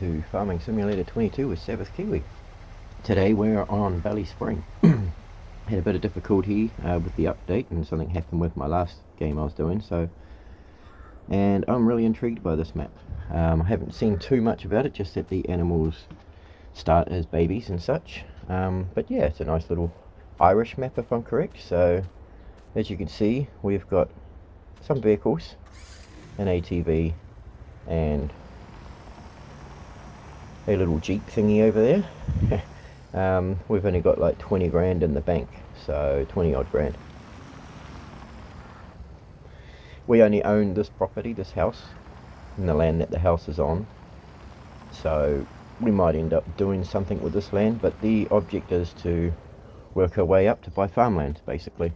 to Farming Simulator 22 with Sabbath Kiwi. Today we're on Balleysprings. Had a bit of difficulty with the update, and something happened with my last game I was doing, and I'm really intrigued by this map. I haven't seen too much about it, just that the animals start as babies and such. But yeah, it's a nice little Irish map if I'm correct. So as you can see, we've got some vehicles, an ATV and a little Jeep thingy over there. We've only got like 20 grand in the bank, so 20 odd grand. We only own this property, this house, and the land that the house is on, so we might end up doing something with this land, but the object is to work our way up to buy farmland, basically.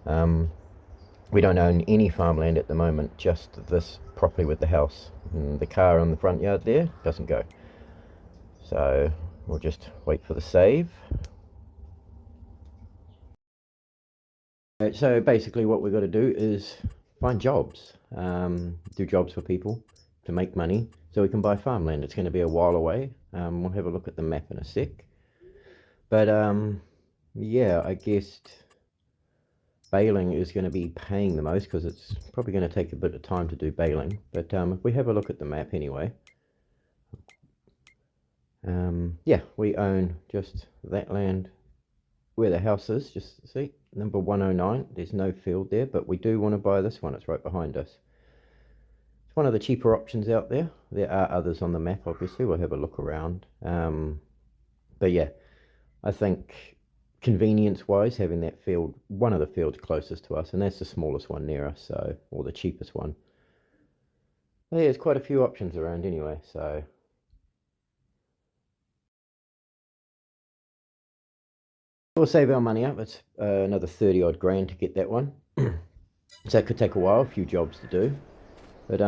We don't own any farmland at the moment, just this property with the house. And the car on the front yard there doesn't go. So we'll just wait for the save. So basically what we've got to do is find jobs, do jobs for people to make money so we can buy farmland. It's going to be a while away. We'll have a look at the map in a sec. But yeah, I guess baling is going to be paying the most because it's probably going to take a bit of time to do baling. But if we have a look at the map anyway, yeah, we own just that land where the house is. Just see, number 109. There's no field there, but we do want to buy this one. It's right behind us. It's one of the cheaper options out there. There are others on the map, obviously. We'll have a look around. But yeah, I think convenience wise, having that field, one of the fields closest to us, and that's the smallest one near us, so, or the cheapest one. But yeah, there's quite a few options around anyway, so we'll save our money up. It's another 30 odd grand to get that one. So it could take a while, a few jobs to do. But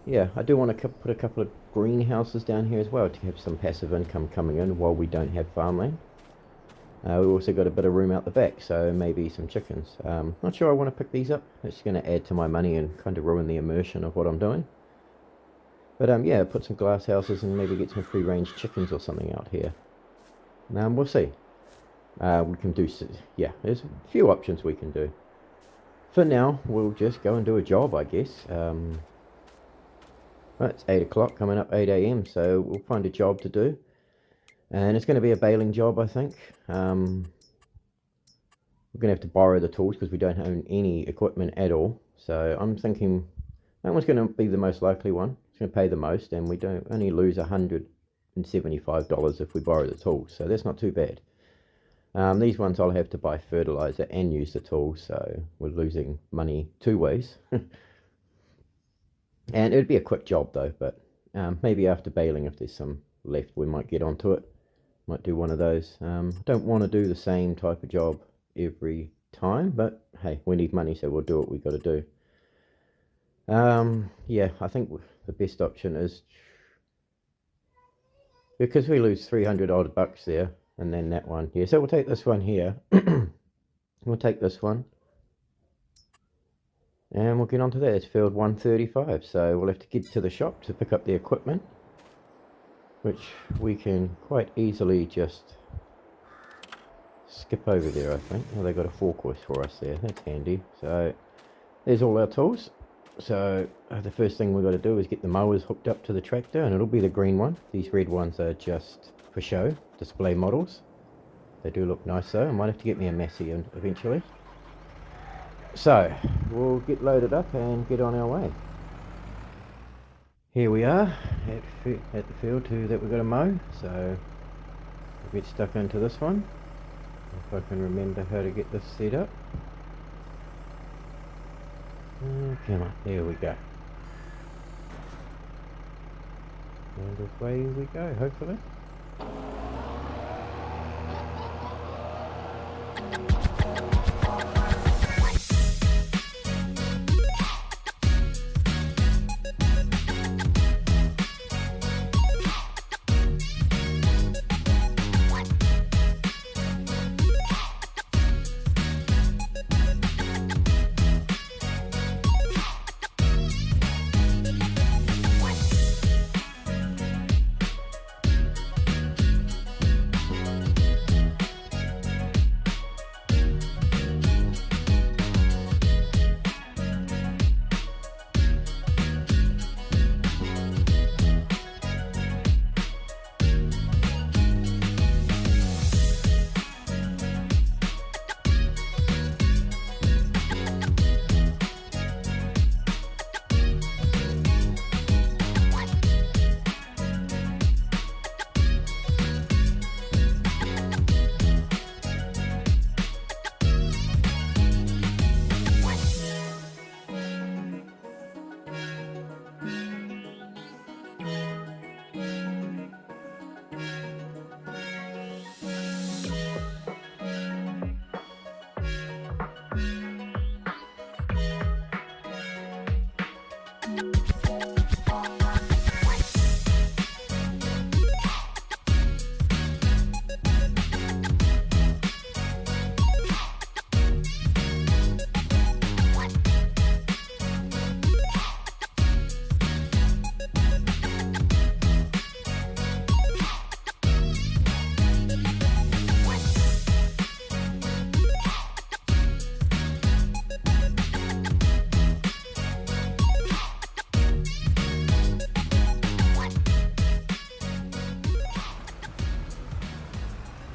yeah, I do want to put a couple of greenhouses down here as well to have some passive income coming in while we don't have farmland. We've also got a bit of room out the back, so maybe some chickens. Not sure I want to pick these up. It's going to add to my money and kind of ruin the immersion of what I'm doing. But yeah, put some glass houses and maybe get some free range chickens or something out here. We'll see. We can do, yeah, there's a few options we can do. For now, we'll just go and do a job, I guess. Well, it's 8 o'clock, coming up 8 AM, so we'll find a job to do. And it's going to be a baling job, I think. We're going to have to borrow the tools because we don't own any equipment at all. So I'm thinking that one's going to be the most likely one. It's going to pay the most, and we don't only lose $175 if we borrow the tools. So that's not too bad. These ones I'll have to buy fertilizer and use the tools, so we're losing money two ways. And it'd be a quick job though, but maybe after baling, if there's some left, we might get onto it. Might do one of those. Don't want to do the same type of job every time, but hey, we need money, so we'll do what we got to do. Yeah, I think the best option is, because we lose 300 odd bucks there, and then that one here. So we'll take this one here. We'll take this one, and we'll get onto that. It's field 135, so we'll have to get to the shop to pick up the equipment, which we can quite easily just skip over there, I think. Oh, they got a fork hoist for us there. That's handy. So there's all our tools. So the first thing we've got to do is get the mowers hooked up to the tractor, and it'll be the green one. These red ones are just for show, display models. They do look nice though. I might have to get me a Massey eventually. So we'll get loaded up and get on our way. Here we are at the field that we've got to mow, so we'll get stuck into this one. If I can remember how to get this set up. Come on, there we go. And away we go, hopefully.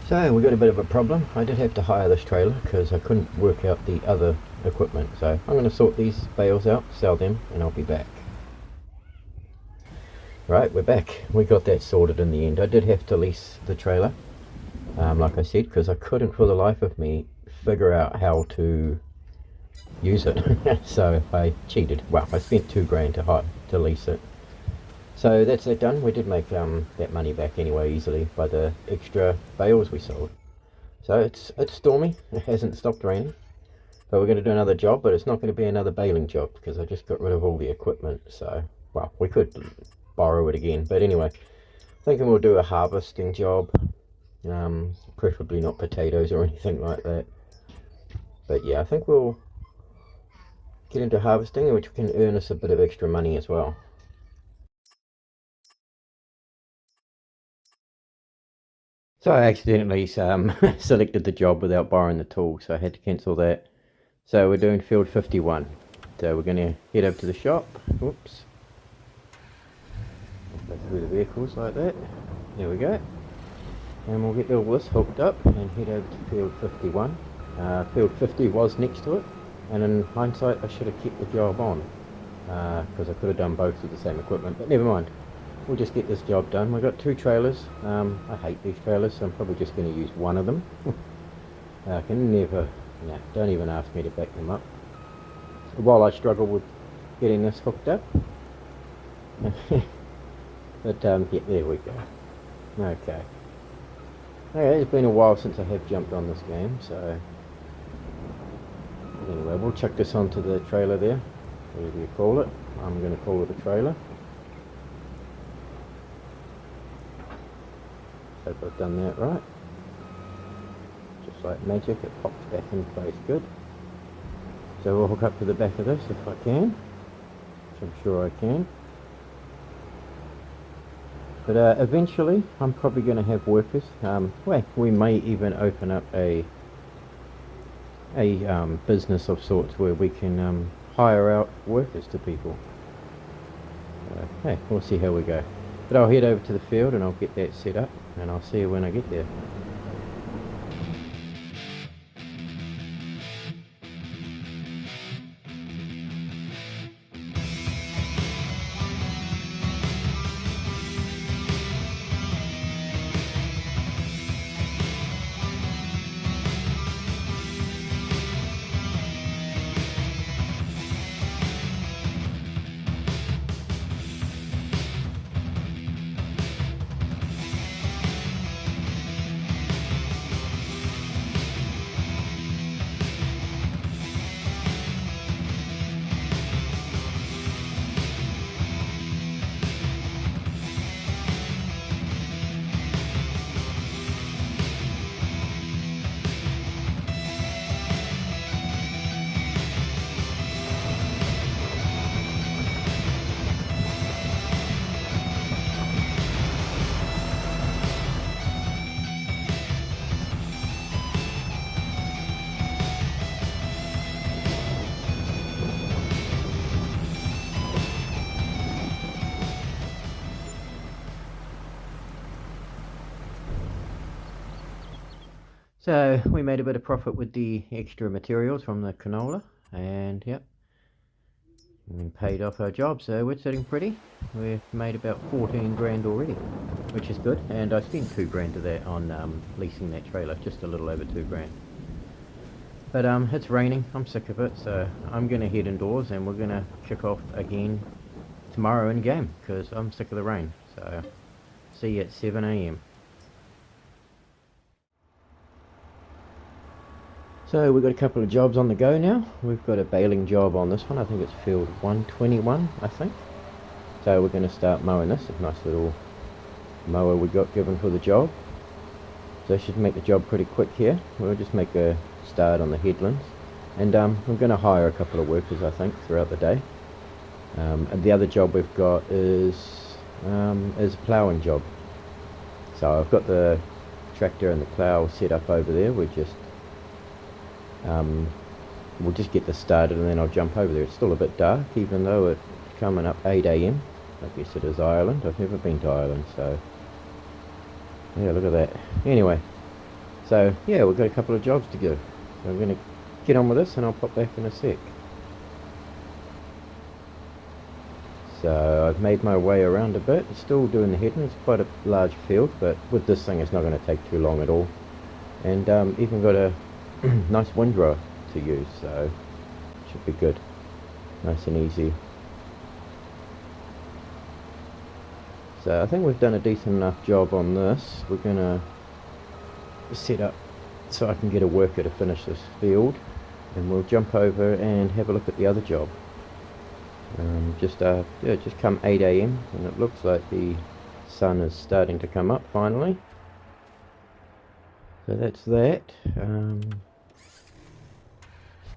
So we got a bit of a problem. I did have to hire this trailer because I couldn't work out the other equipment. So I'm going to sort these bales out, sell them, and I'll be back. Right, we're back. We got that sorted in the end. I did have to lease the trailer, like I said, because I couldn't for the life of me figure out how to use it. So I cheated. Well, I spent £2 to lease it. So that's that done. We did make that money back anyway easily by the extra bales we sold. So it's stormy. It hasn't stopped raining. But we're going to do another job, but it's not going to be another baling job because I just got rid of all the equipment. So, well, we could borrow it again. But anyway, thinking we'll do a harvesting job. Preferably not potatoes or anything like that. But yeah, I think we'll get into harvesting, which can earn us a bit of extra money as well. So I accidentally selected the job without borrowing the tool, so I had to cancel that. So we're doing field 51. So we're going to head over to the shop. Whoops. Go through the vehicles like that. There we go. And we'll get all this hooked up and head over to field 51. Field 50 was next to it, and in hindsight I should have kept the job on because I could have done both with the same equipment, but never mind. We'll just get this job done. We've got 2 trailers. I hate these trailers, so I'm probably just going to use one of them. I can never, don't even ask me to back them up. While I struggle with getting this hooked up. But yeah, there we go. Okay. Okay, it's been a while since I have jumped on this game, so anyway, we'll chuck this onto the trailer there, whatever you call it. I'm going to call it a trailer. Hope I've done that right. Just like magic, it pops back in place good. So we'll hook up to the back of this if I can, which I'm sure I can. But eventually, I'm probably going to have workers. Well, we may even open up a business of sorts where we can hire out workers to people. Hey, we'll see how we go. But I'll head over to the field and I'll get that set up, and I'll see you when I get there. So we made a bit of profit with the extra materials from the canola, and yep, and paid off our job, so we're sitting pretty. We've made about 14 grand already, which is good, and I spent 2 grand of that on leasing that trailer, just a little over 2 grand. But it's raining, I'm sick of it, so I'm going to head indoors and we're going to kick off again tomorrow in game, because I'm sick of the rain. So see you at 7 AM. So we've got a couple of jobs on the go now. We've got a baling job on this one. I think it's field 121, I think. So we're going to start mowing this. It's a nice little mower we got given for the job. So I should make the job pretty quick here. We'll just make a start on the headlands. And we're going to hire a couple of workers, I think, throughout the day. And the other job we've got is a ploughing job. So I've got the tractor and the plough set up over there. We'll just get this started and then I'll jump over there. It's still a bit dark, even though it's coming up 8 AM. I guess it is Ireland. I've never been to Ireland, so yeah, look at that. Anyway, So yeah, we've got a couple of jobs to go. So I'm going to get on with this and I'll pop back in a sec. So I've made my way around a bit, still doing the heading. It's quite a large field, but with this thing it's not going to take too long at all. And even got a nice windrower to use, so should be good. Nice and easy. So I think we've done a decent enough job on this. We're going to set up so I can get a worker to finish this field, and we'll jump over and have a look at the other job. Just come 8 a.m. and it looks like the sun is starting to come up finally. So that's that.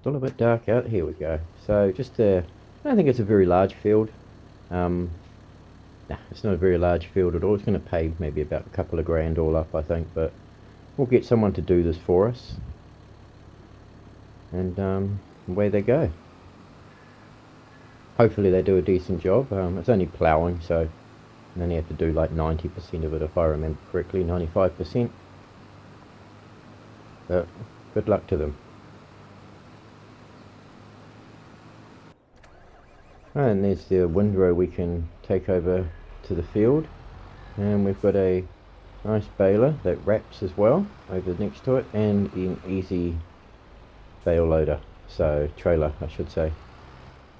Still a bit dark out. Here we go. So just I don't think it's a very large field. Nah, it's not a very large field at all. It's going to pay maybe about a couple of grand all up, I think, but we'll get someone to do this for us. And away they go. Hopefully they do a decent job. It's only ploughing, so they only have to do like 90% of it if I remember correctly, 95%. But good luck to them. And there's the windrow we can take over to the field. And we've got a nice baler that wraps as well over next to it, and an easy bale loader, so trailer I should say.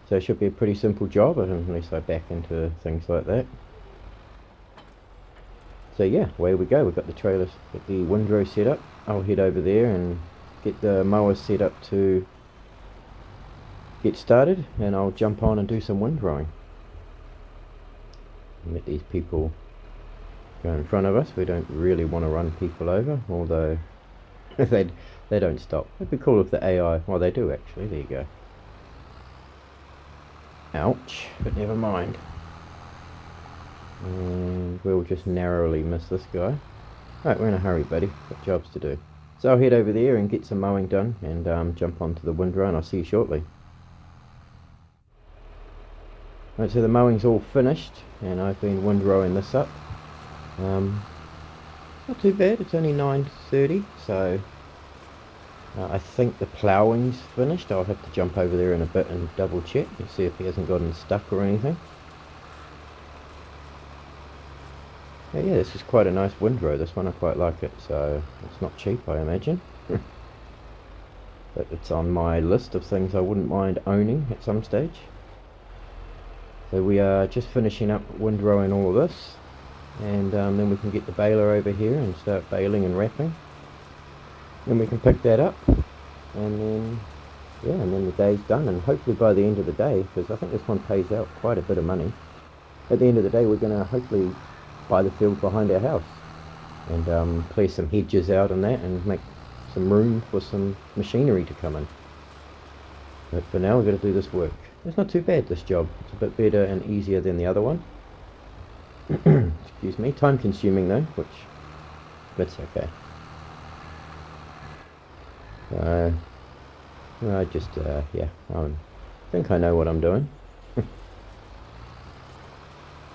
So it should be a pretty simple job unless I back into things like that. So yeah, away we go. We've got the trailers, got the windrow set up. I'll head over there and get the mower set up to get started, and I'll jump on and do some windrowing. Let these people go in front of us. We don't really want to run people over, although they don't stop. It'd be cool if the AI, well they do actually, there you go. Ouch, but never mind. And we'll just narrowly miss this guy. Right, we're in a hurry, buddy. Got jobs to do. So I'll head over there and get some mowing done and jump onto the windrow, and I'll see you shortly. Right, so the mowing's all finished and I've been windrowing this up. Not too bad, it's only 9:30, so I think the ploughing's finished. I'll have to jump over there in a bit and double check and see if he hasn't gotten stuck or anything. Yeah, this is quite a nice windrow, this one. I quite like it, so it's not cheap I imagine. But it's on my list of things I wouldn't mind owning at some stage. So we are just finishing up windrowing all of this, and then we can get the baler over here and start baling and wrapping. Then we can pick that up, and then yeah, and then the day's done, and hopefully by the end of the day, because I think this one pays out quite a bit of money, at the end of the day we're going to hopefully buy the field behind our house and clear some hedges out and that, and make some room for some machinery to come in. But for now we've got to do this work. It's not too bad, this job. It's a bit better and easier than the other one. Excuse me. Time consuming though, which that's okay. I just yeah, I think I know what I'm doing.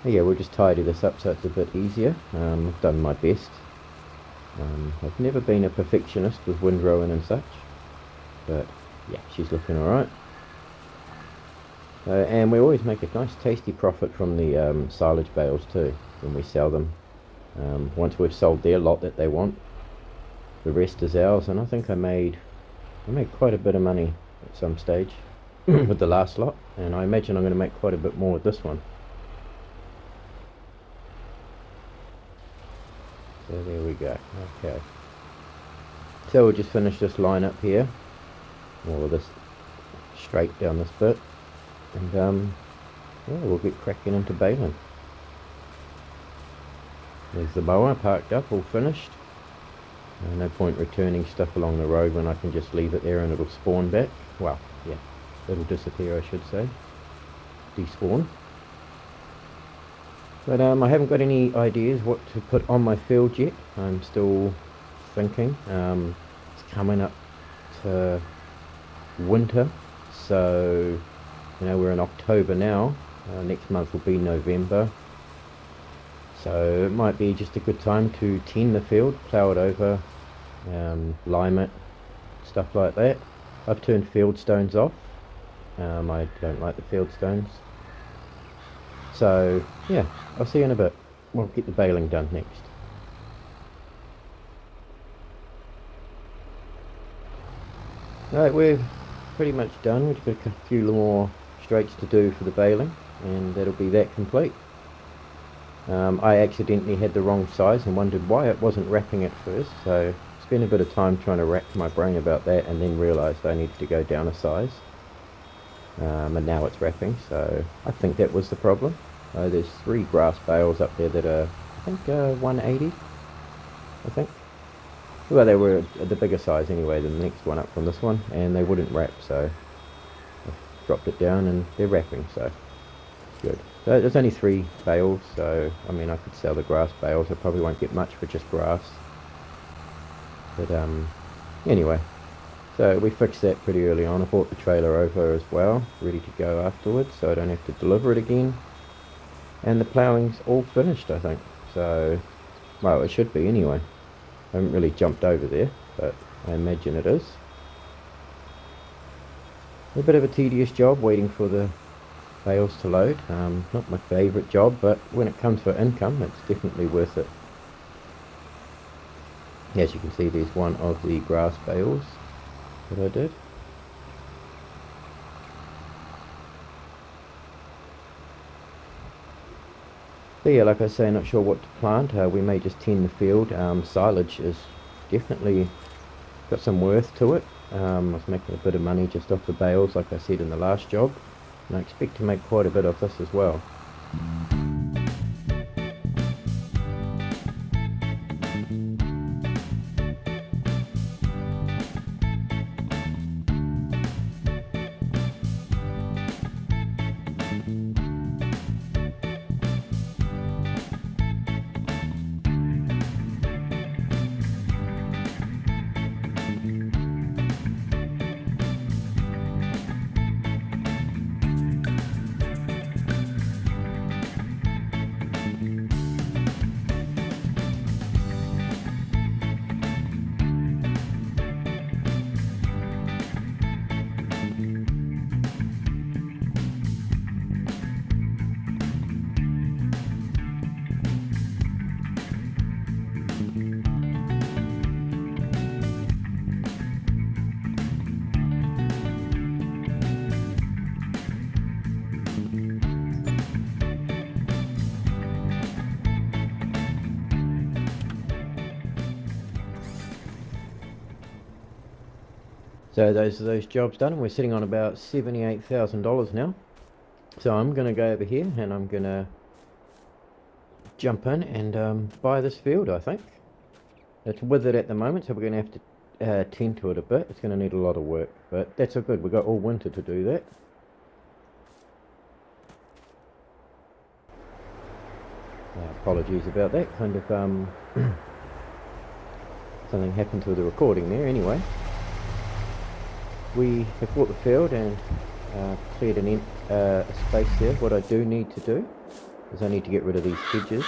Yeah, we'll just tidy this up so it's a bit easier. I've done my best. I've never been a perfectionist with windrowing and such, but yeah, she's looking alright. And we always make a nice tasty profit from the silage bales too when we sell them. Once we've sold their lot that they want, the rest is ours, and I think I made quite a bit of money at some stage with the last lot, and I imagine I'm going to make quite a bit more with this one. So there we go. Okay, so we'll just finish this line up here, or this straight down this bit, and yeah, we'll get cracking into baling. There's the mower parked up, all finished. No point returning stuff along the road when I can just leave it there and it'll spawn back. Well, yeah, it'll disappear I should say. Despawn. But I haven't got any ideas what to put on my field yet. I'm still thinking. It's coming up to winter, so you know, we're in October now. Next month will be November. So it might be just a good time to tend the field, plough it over, lime it, stuff like that. I've turned field stones off. I don't like the field stones. So yeah, I'll see you in a bit. We'll get the baling done next. Right, we're pretty much done. We've got a few more straights to do for the baling, and that'll be that complete. I accidentally had the wrong size and wondered why it wasn't wrapping at first, so spent a bit of time trying to rack my brain about that, and then realised I needed to go down a size. And now it's wrapping, so I think that was the problem. There's 3 grass bales up there that are, I think, 180, I think. Well, they were the bigger size anyway than the next one up from this one, and they wouldn't wrap, so I dropped it down and they're wrapping, so good. So there's only 3 bales, so I mean I could sell the grass bales. I probably won't get much for just grass. But anyway, so we fixed that pretty early on. I brought the trailer over as well, ready to go afterwards, so I don't have to deliver it again. And the ploughing's all finished, I think. So, well, it should be anyway. I haven't really jumped over there, but I imagine it is. A bit of a tedious job waiting for the bales to load. Not my favourite job, but when it comes for income, it's definitely worth it. As you can see, there's one of the grass bales that I did. But yeah, like I say, not sure what to plant. We may just tend the field. Silage is definitely got some worth to it. I was making a bit of money just off the bales, like I said in the last job, and I expect to make quite a bit of this as well. So those are those jobs done, and we're sitting on about $78,000 now. So I'm going to go over here and I'm going to jump in and buy this field, I think. It's with it at the moment, so we're going to have to tend to it a bit. It's going to need a lot of work, but that's all good. We've got all winter to do that. Apologies about that. Kind of something happened to the recording there. Anyway, we have bought the field and cleared a space there. What I do need to do is I need to get rid of these hedges,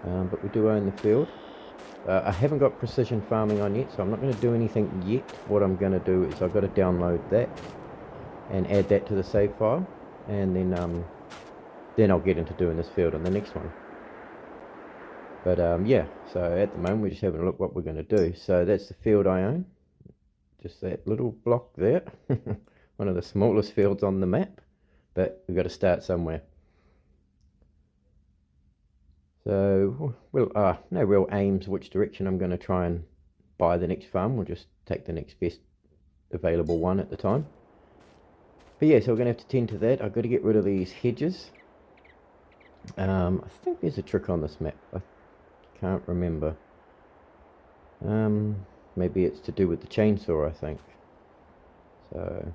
but we do own the field. I haven't got precision farming on yet, so I'm not going to do anything yet. What I'm going to do is I've got to download that and add that to the save file, and then I'll get into doing this field on the next one. But yeah, so at the moment we're just having a look what we're going to do. So that's the field I own, just that little block there. One of the smallest fields on the map, but we've got to start somewhere. So, well, no real aims which direction I'm going to try and buy the next farm. We'll just take the next best available one at the time. But yeah, so we're going to have to tend to that. I've got to get rid of these hedges. I think there's a trick on this map. I can't remember. Maybe it's to do with the chainsaw, I think. So,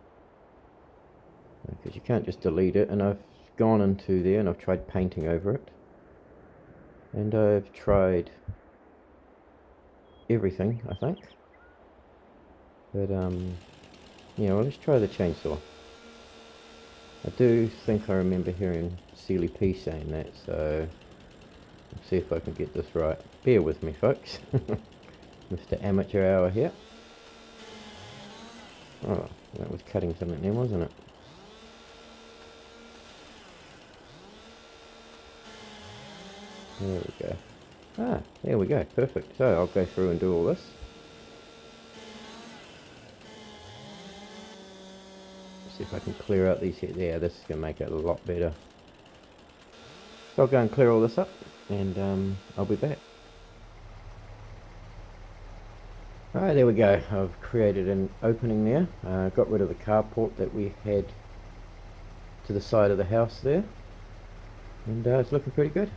because you can't just delete it, and I've gone into there and I've tried painting over it. And I've tried everything, I think. But, yeah, well, let's try the chainsaw. I do think I remember hearing Sealy P saying that, so let's see if I can get this right. Bear with me, folks. Mr. Amateur Hour here. Oh, that was cutting something then, wasn't it? There we go. Ah, there we go. Perfect. So I'll go through and do all this. See if I can clear out these here. Yeah, this is going to make it a lot better. So I'll go and clear all this up, and I'll be back. Alright, there we go. I've created an opening there. Got rid of the carport that we had to the side of the house there. And it's looking pretty good.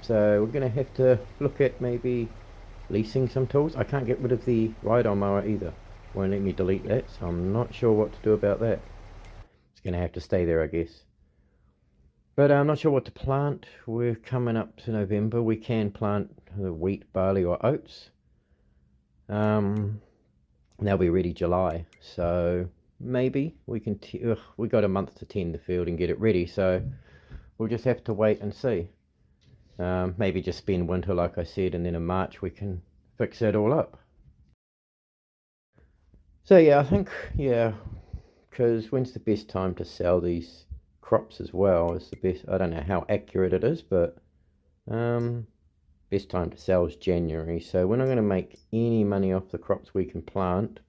So we're going to have to look at maybe leasing some tools. I can't get rid of the ride-on mower either. Won't let me delete that, so I'm not sure what to do about that. It's going to have to stay there, I guess. But I'm not sure what to plant. We're coming up to November. We can plant wheat, barley or oats. They'll be ready July, so maybe we can we got a month to tend the field and get it ready, so we'll just have to wait and see. Maybe just spend winter like I said, and then in March we can fix it all up. So yeah, I think, yeah, because when's the best time to sell these crops as well is the best. I don't know how accurate it is, but best time to sell is January, so we're not going to make any money off the crops we can plant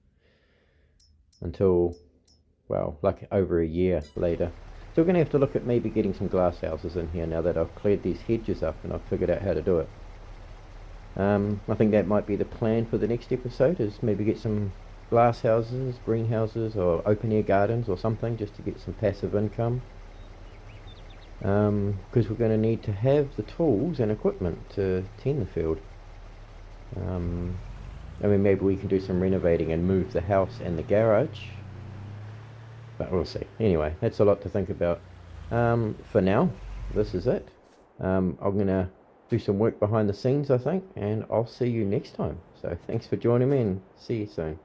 until, well, like over a year later. So we're going to have to look at maybe getting some glass houses in here now that I've cleared these hedges up and I've figured out how to do it. I think that might be the plan for the next episode, is maybe get some glass houses, greenhouses or open air gardens or something, just to get some passive income. Because we're going to need to have the tools and equipment to tend the field. I mean, maybe we can do some renovating and move the house and the garage, but we'll see. Anyway, that's a lot to think about. For now, this is it. I'm going to do some work behind the scenes, I think, and I'll see you next time. So thanks for joining me, and see you soon.